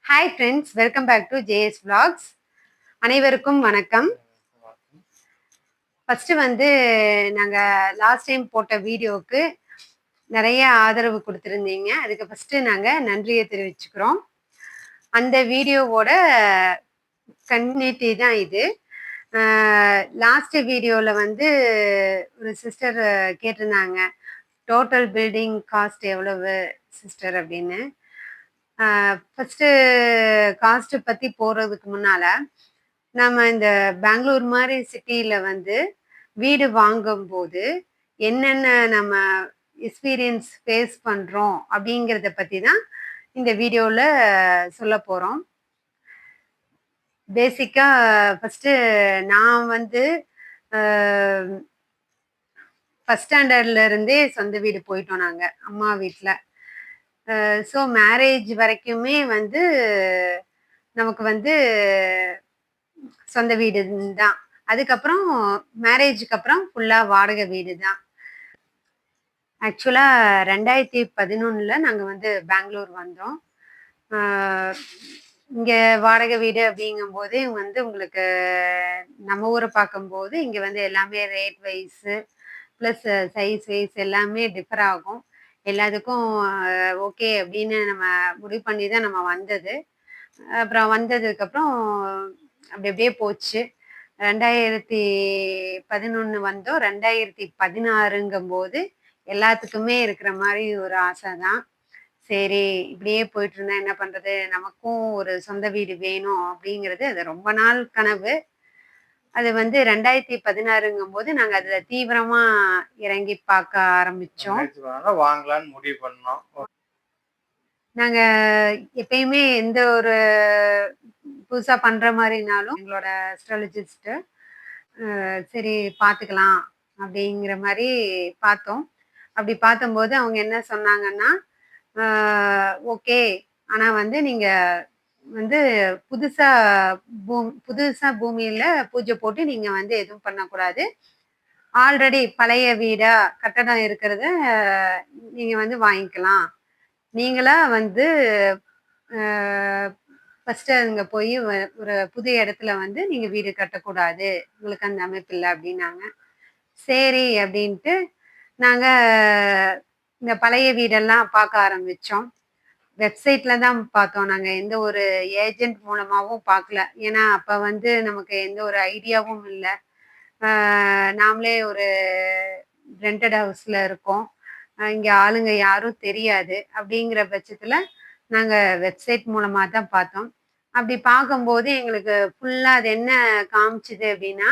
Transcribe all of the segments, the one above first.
Hi friends, welcome back to JS vlogs. அனைவருக்கும் வணக்கம். First வந்து நாங்கள் லாஸ்ட் டைம் போட்ட வீடியோவுக்கு நிறைய ஆதரவு கொடுத்துருந்தீங்க. அதுக்கு ஃபர்ஸ்ட் நாங்கள் நன்றியை தெரிவிச்சுக்கிறோம். அந்த வீடியோவோட கன்டினியூட்டி தான் இது. லாஸ்ட் வீடியோவில் வந்து ஒரு சிஸ்டர் கேட்டிருந்தாங்க, டோட்டல் பில்டிங் காஸ்ட் எவ்வளவு சிஸ்டர் அப்படின்னு. ஃபஸ்ட்டு காஸ்ட்டு பற்றி போகிறதுக்கு முன்னால் நம்ம இந்த பெங்களூர் மாதிரி சிட்டியில் வந்து வீடு வாங்கும்போது என்னென்ன நம்ம எக்ஸ்பீரியன்ஸ் ஃபேஸ் பண்ணுறோம் அப்படிங்கிறத பற்றி தான் இந்த வீடியோவில் சொல்ல போகிறோம். பேசிக்காக ஃபஸ்ட்டு நான் வந்து ஃபஸ்ட் ஸ்டாண்டர்ட்லேருந்தே சொந்த வீடு போயிட்டோம் நாங்கள் அம்மா வீட்டில். ஸோ மேரேஜ் வரைக்குமே வந்து நமக்கு வந்து சொந்த வீடு தான். அதுக்கப்புறம் மேரேஜுக்கு அப்புறம் ஃபுல்லாக வாடகை வீடு தான். ஆக்சுவலாக 2011 நாங்கள் வந்து பெங்களூர் வந்தோம். இங்கே வாடகை வீடு அப்படிங்கும்போது இவங்க வந்து உங்களுக்கு நம்ம ஊரை பார்க்கும்போது இங்கே வந்து எல்லாமே rate wise plus size wise எல்லாமே டிஃபர் ஆகும். எல்லாத்துக்கும் ஓகே அப்படின்னு நம்ம முடிவு பண்ணி தான் நம்ம வந்தது. அப்புறம் வந்ததுக்கப்புறம் அப்படி அப்படியே போச்சு. 2011 வந்தோம். 2016 எல்லாத்துக்குமே இருக்கிற மாதிரி ஒரு ஆசை தான். சரி, இப்படியே போயிட்டு இருந்தா என்ன பண்றது, நமக்கும் ஒரு சொந்த வீடு வேணும் அப்படிங்கிறது அது ரொம்ப நாள் கனவு. அது வந்து 2016 நாங்க அதுல தீவிரமா இறங்கி பார்க்க ஆரம்பிச்சோம். வாங்கலாம்னு முடிவு பண்ணோம். நாங்க எப்பயுமே எந்த ஒரு புதுசா பண்ற மாதிரினாலும் எங்களோட அஸ்ட்ராலஜிஸ்ட் சரி பார்த்துக்கலாம் அப்படிங்கிற மாதிரி பார்த்தோம். அப்படி பார்த்தம்போது அவங்க என்ன சொன்னாங்கன்னா, ஓகே, ஆனா வந்து நீங்க வந்து புதுசா பூமியில பூஜை போட்டு நீங்க வந்து எதுவும் பண்ணக்கூடாது. ஆல்ரெடி பழைய வீடா கட்டடம் இருக்கிறத நீங்க வந்து வாங்கிக்கலாம். நீங்களா வந்து ஃபர்ஸ்ட் அங்க போய் ஒரு புது இடத்துல வந்து நீங்க வீடு கட்டக்கூடாது, உங்களுக்கு அந்த அமைப்பு இல்லை அப்படின்னாங்க. சரி அப்படின்ட்டு நாங்க இந்த பழைய வீடெல்லாம் பார்க்க ஆரம்பிச்சோம். வெப்சைட்ல தான் பார்த்தோம். நாங்க எந்த ஒரு ஏஜென்ட் மூலமாவும் பார்க்கல. ஏன்னா அப்ப வந்து நமக்கு எந்த ஒரு ஐடியாவும் இல்ல. நாமளே ஒரு ரெண்டட் ஹவுஸ்ல இருக்கோம். இங்க ஆளுங்க யாரும் தெரியாது. அப்படிங்கிற பட்சத்துல நாங்க வெப்சைட் மூலமா தான் பார்த்தோம். அப்படி பார்க்கும்போது எங்களுக்கு ஃபுல்லா அது என்ன காமிச்சுது அப்படின்னா,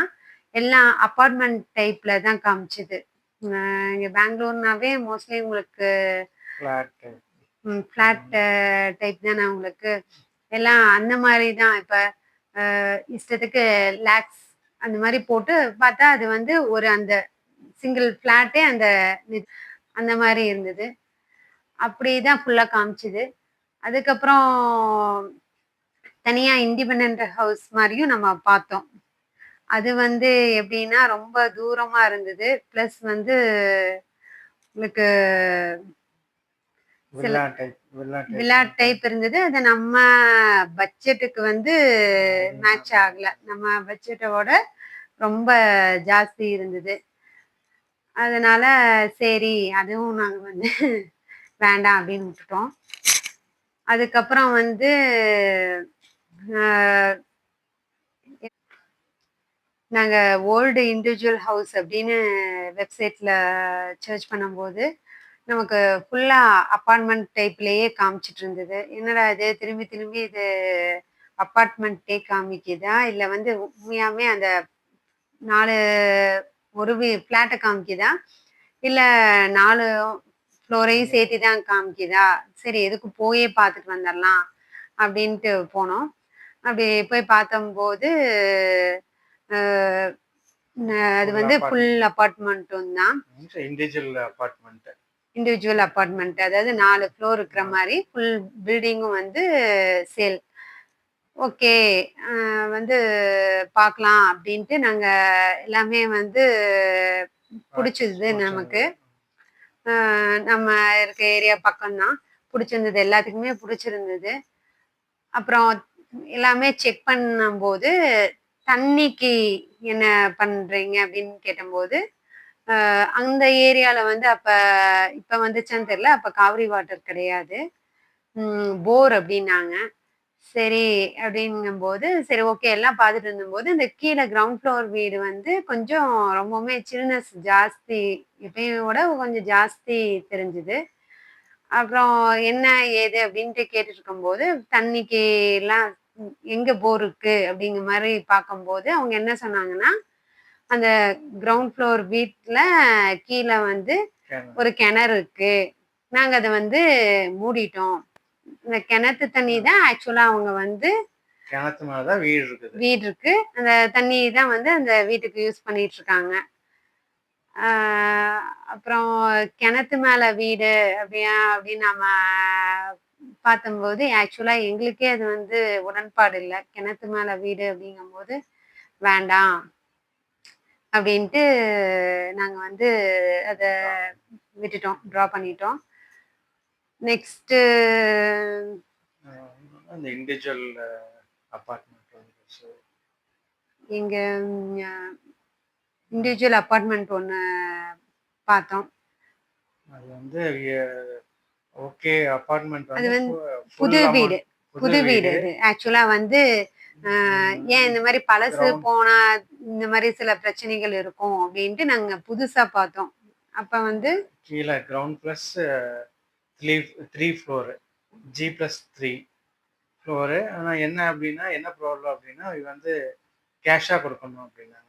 எல்லாம் அப்பார்ட்மெண்ட் டைப்ல தான் காமிச்சுது. இங்க பெங்களூர்னாவே மோஸ்ட்லி உங்களுக்கு ஃப்ளாட் டைப் தானே உங்களுக்கு. எல்லாம் அந்த மாதிரி தான். இப்போ இஷ்டத்துக்கு லேக்ஸ் அந்த மாதிரி போட்டு பார்த்தா அது வந்து ஒரு அந்த சிங்கிள் ஃப்ளாட்டே அந்த மாதிரி இருந்தது. அப்படி தான் ஃபுல்லாக காமிச்சுது. அதுக்கப்புறம் தனியாக இண்டிபெண்ட் ஹவுஸ் மாதிரியும் நம்ம பார்த்தோம். அது வந்து எப்படின்னா ரொம்ப தூரமாக இருந்தது. ப்ளஸ் வந்து உங்களுக்கு வில்லா டைப் இருந்தது. அது நம்ம பட்ஜெட்டுக்கு வந்து மேட்ச் ஆகல. நம்ம பட்ஜெட்டோட ரொம்ப ஜாஸ்தி இருந்தது. அதனால சரி, அதுவும் நாங்க வந்து வேண்டாம் அப்படின்னு விட்டுட்டோம். அதுக்கப்புறம் வந்து நாங்க ஓல்டு இண்டிவிஜுவல் ஹவுஸ் அப்படின்னு வெப்சைட்ல சர்ச் பண்ணும்போது நமக்கு ஃபுல்லா அப்பார்ட்மெண்ட் டைப்லயே காமிச்சிட்டு இருந்தது. என்னடா இது, திரும்பி திரும்பி இது அப்பார்ட்மெண்ட்டே காமிக்குதா, இல்லை வந்து உண்மையாமே அந்த 4 ஒரு ஃப்ளாட்டை காமிக்குதா, இல்லை 4 ஃப்ளோரையும் சேர்த்து தான் காமிக்குதா, சரி எதுக்கு போயே பார்த்துட்டு வந்துடலாம் அப்படின்ட்டு போனோம். அப்படி போய் பார்த்தம்போது அது வந்து ஃபுல் அப்பார்ட்மெண்ட்டும் தான். இண்டிவிஜுவல் அப்பார்ட்மெண்ட், அதாவது 4 ஃப்ளோர் இருக்கிற மாதிரி ஃபுல் பில்டிங்கும் வந்து சேல். ஓகே, வந்து பார்க்கலாம் அப்படின்ட்டு நாங்கள் எல்லாமே வந்து பிடிச்சிது நமக்கு. நம்ம இருக்க ஏரியா பக்கம்தான் பிடிச்சிருந்தது, எல்லாத்துக்குமே பிடிச்சிருந்தது. அப்புறம் எல்லாமே செக் பண்ணும்போது, தண்ணிக்கு என்ன பண்றீங்க அப்படின்னு கேட்டம்போது, அந்த ஏரியால வந்து அப்ப இப்ப வந்துச்சான்னு தெரியல. அப்ப காவிரி வாட்டர் கிடையாது. போர் அப்படின்னாங்க. சரி அப்படிங்கும்போது, சரி ஓகே எல்லாம் பார்த்துட்டு இருந்தம்போது, இந்த கீழ கிரவுண்ட் ஃப்ளோர் வீடு வந்து கொஞ்சம் ரொம்பவுமே சில்னஸ் ஜாஸ்தி. எப்பயும் விட கொஞ்சம் ஜாஸ்தி தெரிஞ்சுது. அப்புறம் என்ன ஏது அப்படின்ட்டு கேட்டுட்டு இருக்கும்போது, தண்ணிக்குலாம் எங்க போர் இருக்கு அப்படிங்கிற மாரி பார்க்கும்போது, அவங்க என்ன சொன்னாங்கன்னா, அந்த கிரவுண்ட் ஃப்ளோர் வீட்ல கீழ வந்து கிணறு. ஒரு கிணறு இருக்கு. நாங்க அத வந்து மூடிட்டோம். இந்த கிணத்து தண்ணி தான் ஆக்சுவலா அவங்க வந்து கிணத்து மேல தான் வீடு இருக்குது. வீடு இருக்கு. அந்த தண்ணி தான் வந்து அந்த வீட்டுக்கு யூஸ் பண்ணிட்டு இருக்காங்க. ஆ அப்புறம் கிணத்து மேல வீடு அப்படின்னு நம்ம பார்த்தம்போது, ஆக்சுவலா எங்களுக்கே அது வந்து உடன்பாடு இல்ல. கிணத்து மேல வீடு அப்படிங்கும்போது, வேண்டாம் அப்படின்ட்டு நாங்க வந்து அத விட்டுட்டோம். ட்ரா பண்ணிட்டோம். நெக்ஸ்ட்டு அந்த இண்டிவிஜுவல் அபார்ட்மெண்ட் வந்து எங்க இண்டிவிஜுவல் அபார்ட்மெண்ட் ஒண்ணு பார்த்தோம். அது வந்து ஓகே அபார்ட்மெண்ட் அது வந்து வந்து ஃபுல் புது வீடு. அமௌண்ட் புது புது வீடு வீடு. அது. ஆக்சுவலா வந்து ஏன் இந்த மாரி பழசு கிரவுண்ட் போனா, இந்த மாரி சில பிரச்சனைகள் இருக்கும் அப்டின்ட்டு நாங்க புதுசா பார்த்தோம். அப்ப வந்து கீழ ground plus 3 floor. G+3 floor. ஆனா என்ன அப்படின்னா, என்ன ப்ராப்ளம் அப்படின்னா, இது வந்து கேஷா கொடுக்கணும் அப்படின்னாங்க.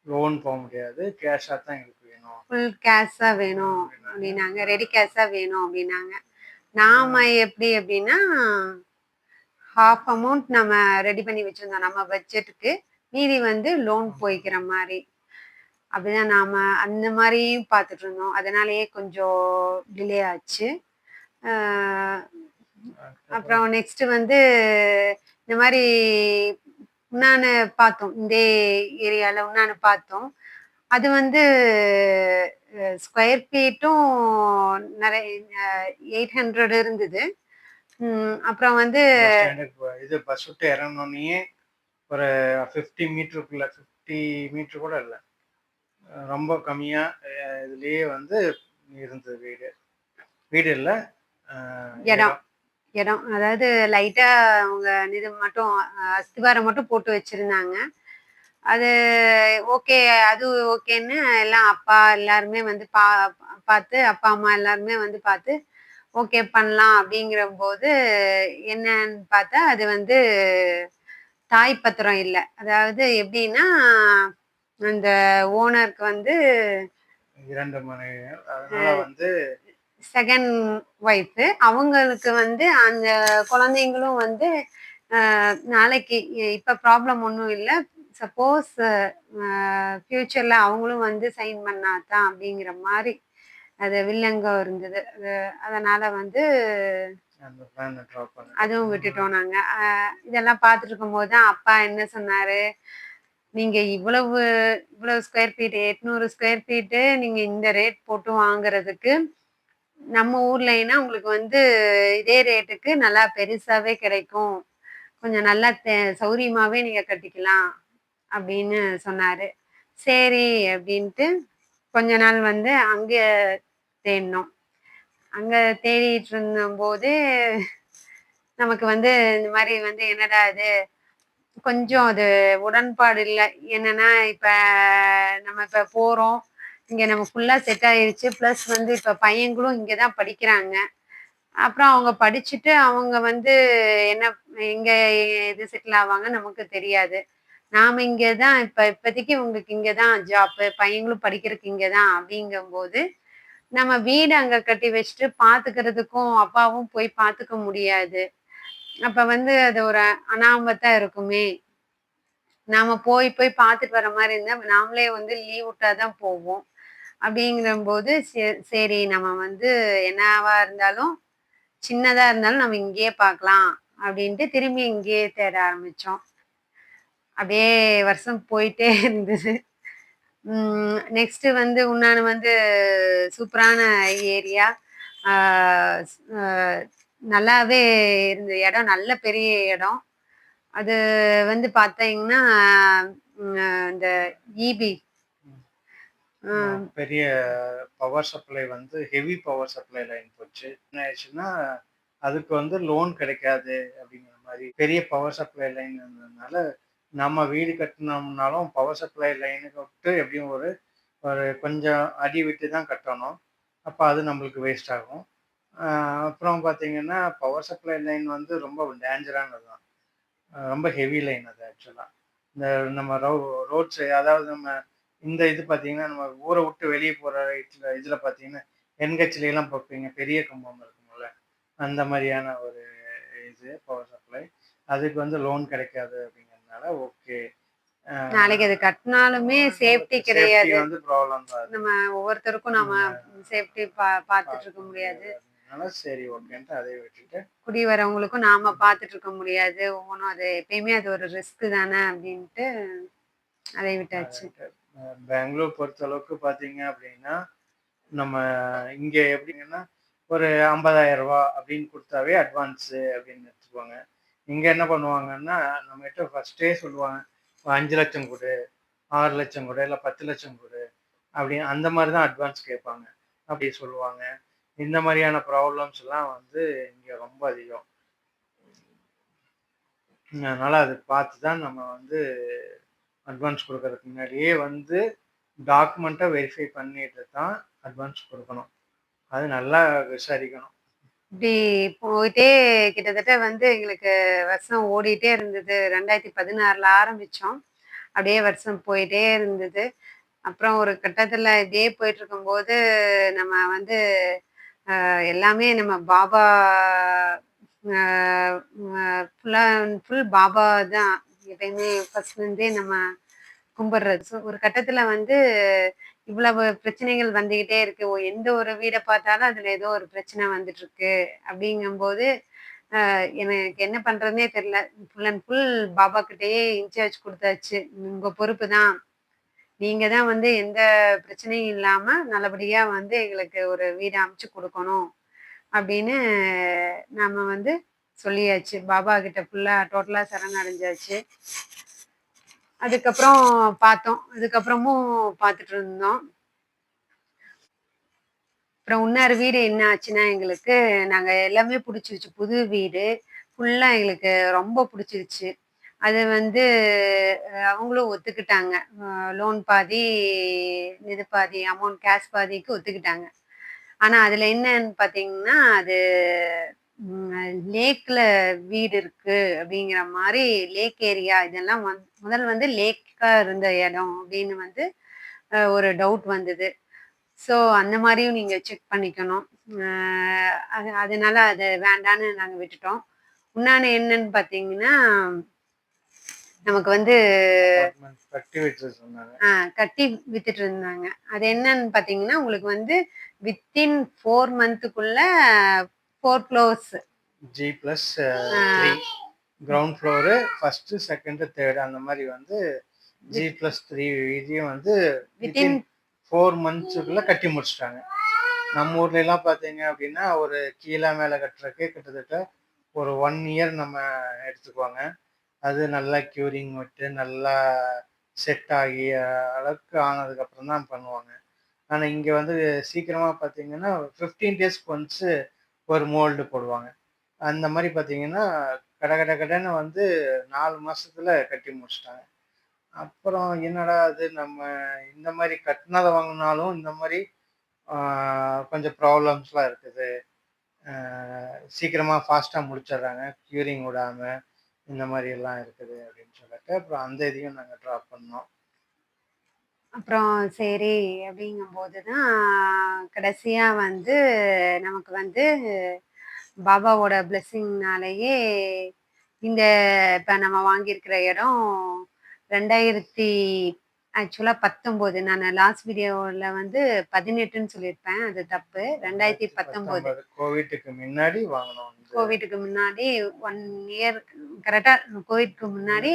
லோன் போ முடியாது. கேஷா தான் எங்களுக்கு வேணும். ஃபுல் கேஷா வேணும் அப்படின்னாங்க. அப்டின்னாங்க. ரெடி கேஷா வேணும் அப்டின்னாங்க. நாம எப்டி அப்டின்னா, ஹால்ஃப் அமௌண்ட் நம்ம ரெடி பண்ணி வச்சிருந்தோம் நம்ம பட்ஜெட்டுக்கு. மீதி வந்து லோன் போய்க்கிற மாரி. அப்படிதான் நாம அந்த மாரியும் பார்த்துட்டு இருந்தோம். அதனாலேயே கொஞ்சம் டிலே ஆச்சு. அ அப்புறம் நெக்ஸ்ட் வந்து இந்த மாரி உன்னான்னு பார்த்தோம். இந்த ஏரியால உன்னான்னு பார்த்தோம். அது வந்து ஸ்கொயர் ஃபீட்டும் நெறைய 800 இருந்தது. அப்புறம் வந்து பஸ் ஸ்டாண்டுக்கு இது பஸ் விட்டு இறங்குனோனயே ஒரு 50 மீட்டருக்குள்ள 50 மீட்டர் கூட இல்ல. ரொம்ப கம்மியா இதுலயே வந்து இருந்தது வீடு. வீடு இல்ல. இடம். இடம். இடம். அதாவது லைட்டா அவங்க இது மட்டும் அஸ்திவாரம் மட்டும் போட்டு வச்சிருந்தாங்க. அது ஓகே. அது ஓகேன்னு எல்லாம் அப்பா எல்லாருமே வந்து பார்த்து அப்பா, அம்மா எல்லாருமே வந்து பார்த்து, ஓகே பண்ணலாம் அப்படிங்கிறபோது, என்னன்னு பார்த்தா, அது வந்து தாய் பத்திரம் இல்ல. அதாவது எப்படின்னா, அந்த ஓனருக்கு வந்து 2 மனைவிகள். அதனால வந்து செகண்ட் ஒய்ஃபு. அவங்களுக்கு வந்து அந்த குழந்தைங்களும் வந்து நாளைக்கு இப்ப ப்ராப்ளம் ஒண்ணும் இல்ல. சப்போஸ் ஃபியூச்சர்ல அவங்களும் வந்து சைன் பண்ணா தான் அப்படிங்கிற மாரி அது வில்லங்கம் இருந்தது. அதனால வந்து அந்த பிளான ட்ராப் பண்ணேன். அதுவும் விட்டுட்டோம் நாங்க. இதெல்லாம் பார்த்துட்டு இருக்கும்போது தான் அப்பா என்ன சொன்னாரு, "நீங்க இவ்வளவு இவ்வளவு ஸ்கொயர் ஃபீட் 800 ஸ்கொயர் ஃபீட்டு நீங்க இந்த ரேட் போட்டு வாங்குறதுக்கு, நம்ம ஊர்லன்னா உங்களுக்கு வந்து இதே ரேட்டுக்கு நல்லா பெருசாவே கிடைக்கும். கொஞ்சம் நல்லா சௌரியமாவே நீங்க கட்டிக்கலாம்." அப்படின்னு சொன்னாரு. சரி அப்படின்ட்டு கொஞ்ச நாள் வந்து அங்க தேடினோம். அங்க தேடிட்டு இருந்தம்போது, நமக்கு வந்து இந்த மாரி வந்து என்னடா இது, கொஞ்சம் அது உடன்பாடு இல்ல. என்னன்னா, இப்ப நம்ம இப்ப போறோம். இங்க நம்ம ஃபுல்லா செட் ஆயிருச்சு. பிளஸ் வந்து இப்ப பையன்களும் இங்க தான் படிக்கிறாங்க. அப்புறம் அவங்க படிச்சுட்டு அவங்க வந்து என்ன எங்க எது செட்டில் ஆவாங்கன்னு நமக்கு தெரியாது. நாம இங்க தான் இப்போதைக்கு உங்களுக்கு இங்க தான் ஜாப்பு. பையங்களும் படிக்கிறதுக்கு இங்க தான் அப்படிங்கும்போது, நம்ம வீடு அங்க கட்டி வச்சுட்டு பார்த்துக்கிறதுக்கும் அப்பாவும் போய் பார்த்துக்க முடியாது. அப்ப வந்து அது ஒரு அனாமத்தா இருக்குமே! நாம போய் போய் பார்த்துட்டு வர மாரி இருந்தா, நாமளே வந்து லீவ் விட்டா தான் போவோம். அப்படிங்கிறம்போது, சரி நம்ம வந்து என்னவா இருந்தாலும், சின்னதா இருந்தாலும் நம்ம இங்கேயே பார்க்கலாம். அப்படின்ட்டு திரும்பி இங்கேயே தேட ஆரம்பிச்சோம். அப்படியே வருஷம் போயிட்டே இருந்தது. நெக்ஸ்ட் வந்து உன்னான வந்து சூப்பரான ஏரியா. ஆ ஸ் அ நல்லாவே இருந்த இடம், நல்ல பெரிய இடம். அது வந்து பார்த்தீங்கன்னா, இந்த ஈபி பெரிய பவர் சப்ளை வந்து ஹெவி பவர் சப்ளை லைன் போச்சு. என்ன ஆயிடுச்சுன்னா, அதுக்கு வந்து லோன் கிடைக்காது அப்படிங்கிற மாரி பெரிய பவர் சப்ளை லைன் இருந்ததுனால, நம்ம வீடு கட்டணும்னாலும் பவர் சப்ளை லைனுக்கு விட்டு எப்படியும் ஒரு ஒரு கொஞ்சம் அடி விட்டு தான் கட்டணும். அப்ப அது நம்மளுக்கு வேஸ்ட் ஆகும். அ அப்புறம் பார்த்தீங்கன்னா, பவர் சப்ளை லைன் வந்து ரொம்ப டேஞ்சரானது தான். ரொம்ப ஹெவி லைன் அது ஆக்சுவலா. இந்த நம்ம ரோட்ஸ் அதாவது நம்ம இந்த இது பார்த்தீங்கன்னா, நம்ம ஊர விட்டு வெளிய போற இதுல பார்த்தீங்கன்னா, என்ஹெச்லலாம் பார்ப்பீங்க. பெரிய கம்பம் இருக்கும்ல. அந்த மாரியான ஒரு இது பவர் சப்ளை. அதுக்கு வந்து லோன் கிடைக்காது அப்படிங்கிறதுனால ஓகே. அ நாளைக்கு அது கட்டினாலுமே சேஃப்டி நமக்கு சேஃப்டி கிடையாது. வந்து ப்ராப்ளம் தான் அது. நம்ம ஒவ்வொருத்தருக்கும் நம்ம சேஃப்டி பார்த்துட்டு இருக்க முடியாது. அதனால சரி ஓகேன்ட்டு அதை விட்டுட்டு குடி வரவங்களுக்கும் நாம பார்த்துட்டு இருக்க முடியாது. ஒவ்வொன்னும் அது எப்பயுமே அது ஒரு ரிஸ்க் தானே அப்படின்ட்டு அதை விட்டாச்சு. பெங்களூர் பொறுத்தளவுக்கு பார்த்தீங்க அப்படின்னா, நம்ம இங்க எப்படிங்கன்னா, ஒரு ரூ. 50,000 அப்படின்னு குடுத்தாவே அட்வான்ஸு அப்படின்னு எடுத்துக்குவாங்க. இங்க என்ன பண்ணுவாங்கன்னா, நம்மகிட்ட ஃபர்ஸ்ட்டே சொல்லுவாங்க. 5,00,000 குடு, 6,00,000 குடு, இல்ல 10,00,000 குடு அப்படின்னு அந்த மாரி தான் அட்வான்ஸ் கேட்பாங்க. அப்படி சொல்லுவாங்க. இந்த மாரியான ப்ராப்ளம்ஸ்லாம் வந்து இங்க ரொம்ப அதிகம். அதனால அது பார்த்து தான் நம்ம வந்து அட்வான்ஸ் குடுக்கறதுக்கு முன்னாடியே வந்து டாக்குமெண்ட்ட வெரிஃபை பண்ணிட்டு தான் அட்வான்ஸ் குடுக்கணும். அது நல்லா விசாரிக்கணும். இப்படி போயிட்டே கிட்டத்தட்ட வந்து எங்களுக்கு வருஷம் ஓடிட்டே இருந்தது. 2016ல ஆரம்பிச்சோம். அப்படியே வருஷம் போயிட்டே இருந்தது. அப்புறம் ஒரு கட்டத்துல இப்படியே போயிட்டுருக்கும்போது, நம்ம வந்து எல்லாமே நம்ம பாபா அ அ ஃபுல்லா அண்ட் ஃபுல் பாபா தான். எப்பயுமே ஃபர்ஸ்ட்லேருந்தே நம்ம கும்பிடுறது. ஸோ ஒரு கட்டத்துல வந்து இவ்வளவு பிரச்சனைகள் வந்துகிட்டே இருக்கு. எந்த ஒரு வீட பார்த்தாலும் அதுல ஏதோ ஒரு பிரச்சனை வந்துட்டுருக்கு. அப்படிங்கும்போது, எனக்கு என்ன பண்றதுன்னே தெரியல. ஃபுல் அண்ட் ஃபுல் பாபா கிட்டயே இன்சார்ஜ் குடுத்தாச்சு. உங்க பொறுப்பு தான். நீங்க தான் வந்து எந்த பிரச்சனையும் இல்லாம நல்லபடியா வந்து எங்களுக்கு ஒரு வீடு அமைச்சு குடுக்கணும். அப்படின்னு நாம வந்து சொல்லியாச்சு. பாபா கிட்ட ஃபுல்லா டோட்டலா சரணடைஞ்சாச்சு. அதுக்கப்புறம் பார்த்தோம். அதுக்கப்புறமும் பார்த்துட்டு இருந்தோம். அப்புறம் இன்னொரு வீடு என்ன ஆச்சுன்னா, எங்களுக்கு நாங்க எல்லாமே புடிச்சிருச்சு. புது வீடு. ஃபுல்லா எங்களுக்கு ரொம்ப புடிச்சிருச்சு. அது வந்து அவங்களும் ஒத்துக்கிட்டாங்க. லோன் பாதி, இது பாதி அமௌண்ட் கேஷ் பாதிக்கு ஒத்துக்கிட்டாங்க. ஆனா, அதுல என்னன்னு பார்த்தீங்கன்னா, அது லேக்ல வீடு இருக்கு அப்படிங்கிற மாரி லேக் ஏரியா இதெல்லாம் முதல்ல வந்து லேக்கா இருந்த இடம் அப்படின்னு வந்து ஒரு டவுட் வந்தது. ஸோ அந்த மாரியும் நீங்க செக் பண்ணிக்கணும். அ அதனால அது வேண்டான்னு நாங்க விட்டுட்டோம். உன்னான்னு என்னன்னு பார்த்தீங்கன்னா, நமக்கு வந்து அபார்ட்மெண்ட் கட்டி வச்சு சொன்னாங்க. கட்டி வித்துட்டு இருந்தாங்க. அது என்னன்னு பார்த்தீங்கன்னா, உங்களுக்கு வந்து within 4 மந்த்துக்குள்ள 4 floors. G+3 ground floor, first, second, third அந்த மாரி வந்து G+3 இதையும் வந்து வித்தின் வித்தின் 4 மந்த்ஸுக்குள்ள கட்டி முடிச்சுட்டாங்க. நம்ம ஊர்லலாம் பார்த்தீங்க அப்படின்னா, ஒரு கீழ மேல கட்டுறதுக்கே கிட்டத்தட்ட ஒரு 1 இயர் நம்ம எடுத்துக்குவாங்க. அது நல்லா க்யூரிங் விட்டு, நல்லா செட் ஆகி அளவுக்கு ஆனதுக்கப்புறம் தான் பண்ணுவாங்க. ஆனா இங்க வந்து சீக்கிரமா பார்த்தீங்கன்னா, 15 டேஸ்க்கு ஒன்ஸு ஒரு மோல்டு போடுவாங்க. அந்த மாரி பார்த்தீங்கன்னா, கட கட கடன்னு வந்து 4 மாசத்துல கட்டி முடிச்சுட்டாங்க. அப்புறம் என்னடா இது நம்ம இந்த மாரி கட்டுனத வாங்குனாலும், இந்த மாரி ஆ கொஞ்சம் ப்ராப்ளம்ஸ்லாம் இருக்குது. ஆ சீக்கிரமா ஃபாஸ்ட்டா முடிச்சிடுறாங்க. க்யூரிங் விடாம, இந்த மாரியெல்லாம் இருக்குது அப்படின்னு சொல்லிட்டு, அப்புறம் அந்த இதையும் நாங்க ட்ராப் பண்ணோம். அப்புறம் சரி அப்படிங்கும்போது தான் கடைசியா வந்து நமக்கு வந்து பாபாவோட பிளெஸ்ஸிங்னாலேயே இந்த இப்ப நம்ம வாங்கியிருக்கிற இடம் 2000 ஆக்சுவலா 19 நானு லாஸ்ட் வீடியோல வந்து 18ன்னு சொல்லியிருப்பேன். அது தப்பு. 2019 கோவிட்டுக்கு முன்னாடி வாங்குனோம். கோவிட்டுக்கு முன்னாடி 1 இயர் கரெக்ட்டா கோவிட்க்கு முன்னாடி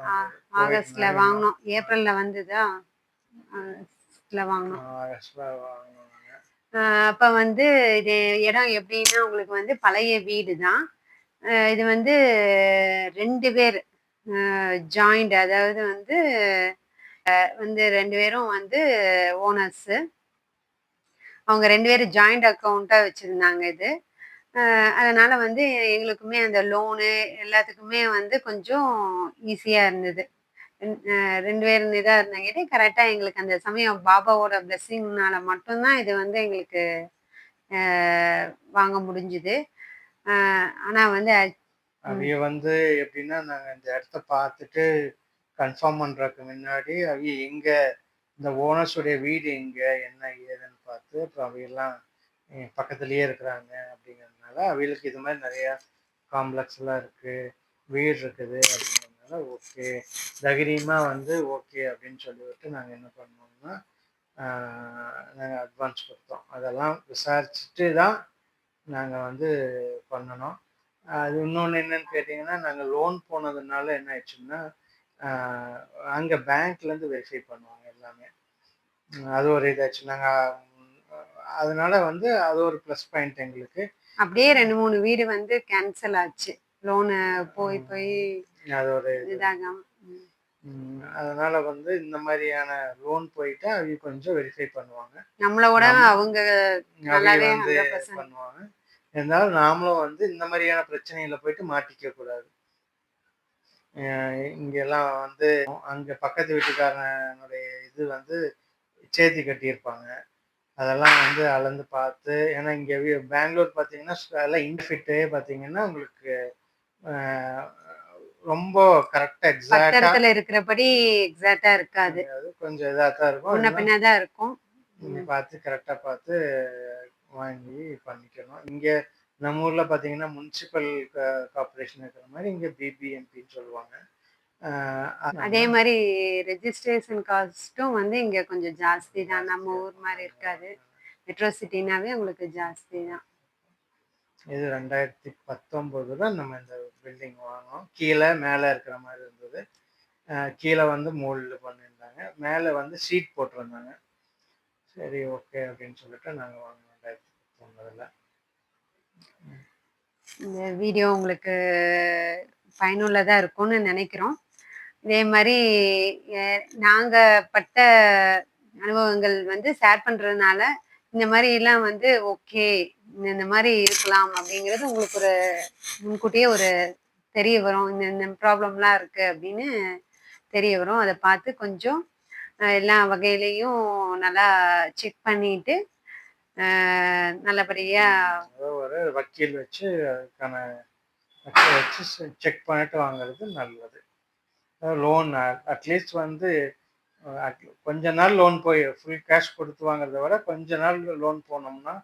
ஆ 2019 ஆகஸ்ட்ல வாங்குனோம். ஏப்ரல்ல வந்ததா? ஆகஸ்ட்ல வாங்குனோம். ஆகஸ்ட்ல வாங்குனோங்க. அப்ப வந்து இது இடம் எப்படின்னா, உங்களுக்கு வந்து பழைய வீடு தான். இது வந்து 2 பேர் ஜாயிண்ட் அதாவது வந்து 2 பேரும் வந்து ஓனர்ஸு. அவங்க 2 பேரும் ஜாயிண்ட் அக்கவுண்டா வச்சிருந்தாங்க இது. அதனால வந்து எங்களுக்குமே அந்த லோனு எல்லாத்துக்குமே வந்து கொஞ்சம் ஈஸியா இருந்தது. 2 பேர் இதா இருந்தாங்காட்டி கரெக்ட்டா எங்களுக்கு அந்த சமயம் பாபாவோட பிளெஸ்ஸிங்னால மட்டும் தான் இது வந்து எங்களுக்கு அ வாங்க முடிஞ்சுது. அ ஆனா வந்து அவிய வந்து எப்படின்னா, நாங்க இந்த இடத்த பார்த்துட்டு கன்ஃபார்ம் பண்றதுக்கு முன்னாடி, அவிய எங்க இந்த ஓனர்ஸ் உடைய வீடு எங்க? என்ன ஏதுன்னு பார்த்து, அப்புறம் அவையெல்லாம் பக்கத்திலேயே இருக்கிறாங்க அப்படிங்கிறதுனால, அவிகளுக்கு இது மாரி நெறையா காம்ப்ளெக்ஸ்லாம் இருக்கு, வீடு இருக்குது அப்படிங்கிறதுனால, ஓகே. தைரியமா வந்து ஓகே அப்படின்னு சொல்லிவிட்டு நாங்க என்ன பண்ணோம்னா, ஆ நாங்க அட்வான்ஸ் குடுத்தோம். அதெல்லாம் விசாரிச்சுட்டு தான் நாங்க வந்து பண்ணுனோம். அது இன்னொன்னு என்னன்னு கேட்டீங்கன்னா, நாங்க லோன் போனதுனால என்ன ஆயிடுச்சுன்னா, ஆ அங்க பேங்க்லேருந்து வெரிஃபை பண்ணுவாங்க எல்லாமே. அது ஒரு இதாச்சு. நாங்க அதனால வந்து அது ஒரு ப்ளஸ் பாயிண்ட் எங்களுக்கு. அப்படியே 2, 3 வீடு வந்து கேன்சல் ஆச்சு. லோனு போய் போய் அது ஒரு இதாகாம. அதனால வந்து இந்த மாரியான லோன் போயிட்டா அவிங்க கொஞ்சம் வெரிஃபை பண்ணுவாங்க. நம்மள விட அவங்க அவிங்க நல்லாவே வந்து 100% பண்ணுவாங்க. இருந்தாலும் நாமளும் வந்து இந்த மாரியான பிரச்சனையில போயிட்டு மாட்டிக்க கூடாது. அ இங்கெல்லாம் வந்து அங்க பக்கத்து வீட்டுக்காரனுடைய இது வந்து சேர்த்தி கட்டியிருப்பாங்க. அதெல்லாம் வந்து அளந்து பார்த்து ஏன்னா இங்க பெங்களூர் பார்த்தீங்கன்னா, எல்லாம் இன்ஃபிட்டே பார்த்தீங்கன்னா, உங்களுக்கு அ ரொம்ப கரெக்ட்டா எக்ஸாக்ட்டா பத்திரத்துல இருக்கிறபடி எக்ஸாக்ட்டா இருக்காது. கொஞ்சம் இதா தான் இருக்கும். முன்ன பின்ன தான் இருக்கும். நீங்க பார்த்து கரெக்ட்டா பார்த்து வாங்கி பண்ணிக்கணும். இங்க நம்ம ஊர்ல பார்த்தீங்கன்னா, முனிசிபல் கார்ப்பரேஷன் இருக்கிற மாரி இங்க பிபிஎம்பின்னு சொல்லுவாங்க. அ அதே மாரி ரெஜிஸ்ட்ரேஷன் காஸ்ட்டும் வந்து இங்க கொஞ்சம் ஜாஸ்தி தான். நம்ம ஊர் மாரி இருக்காது. மெட்ரோ சிட்டினாவே உங்களுக்கு ஜாஸ்தி தான். இது 2019ல நம்ம இந்த பில்டிங் வாங்குனோம். கீழ, மேல இருக்கிற மாரி இருந்தது. கீழ வந்து மோல்டு பண்ணியிருந்தாங்க. மேல வந்து ஷீட் போட்டிருந்தாங்க. சரி ஓகே அப்படின்னு சொல்லிட்டு நாங்க வாங்குனோம் 2019ல. இந்த வீடியோ உங்களுக்கு பயனுள்ளதா இருக்கும்னு நினைக்கிறோம். இதே மாரி எ நாங்க பட்ட அனுபவங்கள் வந்து ஷேர் பண்றதுனால, இந்த மாரிலாம் வந்து ஓகே. இந்த மாரி இருக்கலாம் அப்படிங்கிறது உங்களுக்கு ஒரு முன்கூட்டியே ஒரு தெரிய வரும். இந்த இந்த ப்ராப்ளம்லாம் இருக்கு அப்படின்னு தெரிய வரும். அத பார்த்து கொஞ்சம் எல்லா வகையிலயும் நல்லா செக் பண்ணிட்டு, அ நல்லபடியா ஒரு வக்கீல் வச்சு அதுக்கான வக்கீல் வச்சு செக் பண்ணிட்டு வாங்குறது நல்லது. லோன் அட்லீஸ்ட் வந்து கொஞ்ச நாள் லோன் போய் ஃபுல் கேஷ் குடுத்து வாங்குறத விட, கொஞ்ச நாள் லோன் போனோம்னா,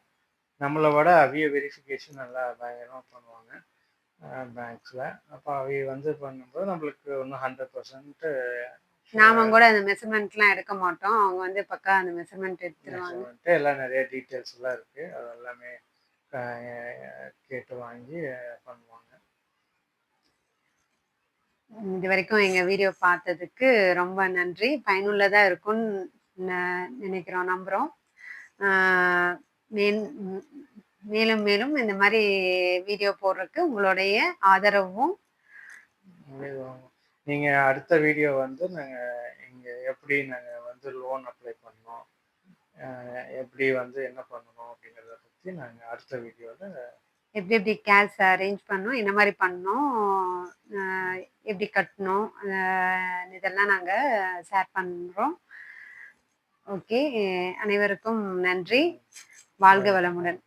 நம்மள விட அவிய வெரிஃபிகேஷன் நல்லா பயங்கரமா பண்ணுவாங்க. பேங்க்ஸ்ல. அப்ப அவிய வந்து பண்ணும்போது நம்மளுக்கு இன்னும் 100% நாம கூட அந்த மெஷர்மென்ட்லாம் எடுக்க மாட்டோம். அவங்க வந்து பக்கா அந்த மெஷர்மென்ட் எடுத்துருவாங்க. எல்லாம் நெறைய டீட்டெயில்ஸ்லாம் இருக்கு. அது எல்லாமே அ கேட்டு வாங்கி பண்ணுவாங்க. இதுவரைக்கும் எங்க வீடியோ பார்த்ததுக்கு ரொம்ப நன்றி. பயனுள்ளதா இருக்கும்னு நினைக்கிறோம், நம்புறோம். ஆ மேன் ம் மேலும் மேலும் இந்த மாரி வீடியோ போடுறதுக்கு உங்களுடைய ஆதரவும் நீங்க அடுத்த வீடியோ வந்து நாங்க இங்க எப்படி நாங்க வந்து லோன் அப்ளை பண்ணோம், எப்படி வந்து என்ன பண்ணணும் அப்படிங்கிறத பத்தி நாங்க அடுத்த வீடியோல எப்படி எப்படி கேஷ் அரேஞ்ச் பண்ணோம், என்ன மாரி பண்ணோம், அ எப்படி கட்டணும், இதெல்லாம் நாங்க ஷேர் பண்றோம். ஓகே. அனைவருக்கும் நன்றி. வாழ்க வளமுடன்.